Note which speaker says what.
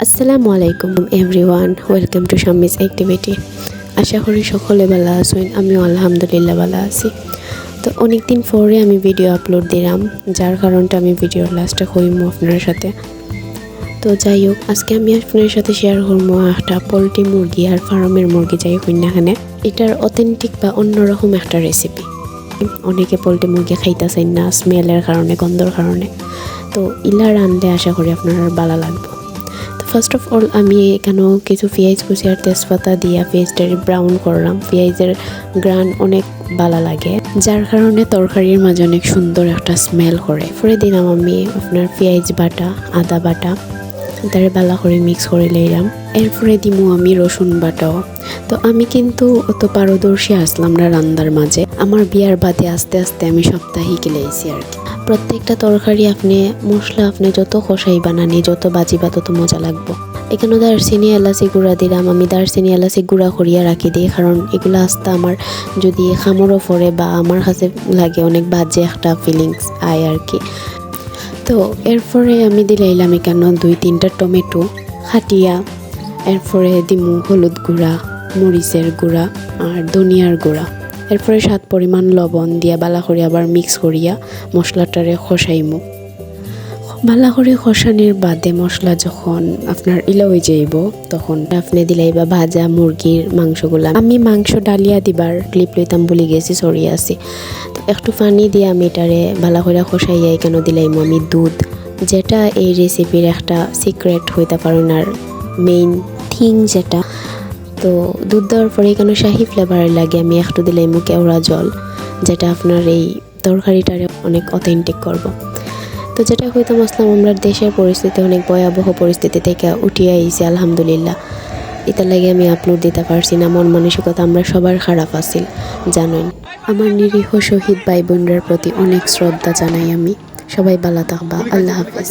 Speaker 1: আসসালামু আলাইকুম everyone, welcome to শাম্মিস activity. আশা করি সকলে ভালো আছেন, আমিও আলহামদুলিল্লাহ ভালো আছি। তো অনেক দিন পরে আমি ভিডিও আপলোড দিলাম, যার কারণটা আমি ভিডিওর লাস্টে কইম আপনার সাথে। তো যাই হোক, আজকে আমি আপনার সাথে শেয়ার করবো একটা পোলট্রি মুরগি আর ফার্মের মুরগি যাই কন্যাখানে এটার অথেন্টিক বা অন্যরকম একটা রেসিপি। অনেকে পোলট্রি মুরগি খাইতে চাই না স্মেলের কারণে, গন্ধর কারণে। তো ইলা রাঁধলে আশা করি আপনার ভালো লাগবে। ফার্স্ট অফ অল আমি এখানেও কিছু পেঁয়াজ কুচি আর তেজপাতা দিয়ে পেঁয়াজটাকে ব্রাউন করলাম। পেঁয়াজের গ্রান অনেক ভালো লাগে, যার কারণে তরকারির মাঝে অনেক সুন্দর একটা স্মেল করে। পরে দিলাম আমি আপনার পেঁয়াজ বাটা, আদা বাটা, তারে ভালো করে মিক্স করে লইলাম। এরপরে দিমু আমি রসুন বাটাও। তো আমি কিন্তু অত পারদর্শী আসলাম না রান্নার মাঝে, আমার বিয়ার বাদে আস্তে আস্তে আমি সপ্তাহে গেলেছি আর কি। প্রত্যেকটা তরকারি আপনি মশলা আপনি যত কষাই বানানি, যত বাজিবা তত মজা লাগবে। এখানে দারচিনি এলাচি গুঁড়া দিলাম। আমি দারচিনি এলাচি গুঁড়া করিয়া রাখি দিই, কারণ এগুলো আস্তে আমার যদি খামরও পড়ে বা আমার কাছে লাগে অনেক বাজে একটা ফিলিংস আয় আর কি। তো এরপরে আমি দিলাইলাম এখানে 2-3টা টমেটো খাটিয়া। এরপরে দিমু হলুদ গুঁড়া, মরিচের গুঁড়া আর ধনিয়ার গুঁড়া। এরপরে স্বাদ পরিমাণ লবণ দিয়া বালা করে আবার মিক্স করিয়া মশলাটারে খসাইমু। বালা করে খসানির বাদে মশলা যখন আপনার ইলা হয়ে যাইব, তখন আপনি দিলাইবা ভাজা মুরগির মাংসগুলা। আমি মাংস ডালিয়া দিবার ক্লিপ লইতাম ভুলে গেছি, সরি আছি। তো একটু পানি দিয়ে আমি এটারে বালা করে খসাইয়া কেন দিলাইমু আমি দুধ, যেটা এই রেসিপির একটা সিক্রেট হইতে পারেন আর মেইন থিং যেটা। তো দুধ দেওয়ার পরে এখানে শাহি ফ্লেভারের লাগে আমি একটু দিলাইমু কেওড়া জল, যেটা আপনার এই তরকারিটারে অনেক অথেন্টিক করব। তো যেটা হইতাম আসলাম, আমরা দেশের পরিস্থিতি অনেক ভয়াবহ পরিস্থিতি থেকে উঠিয়ে আইছি আলহামদুলিল্লাহ। এটার লাগে আমি আপলোড দিতে পারছি না, মন মানসিকতা আমরা সবার খারাপ আছিল জানেন। আমার নিরীহ শহীদ ভাই বোনদের প্রতি অনেক শ্রদ্ধা জানাই আমি। সবাই ভালো থাকবা, আল্লাহ হাফেজ।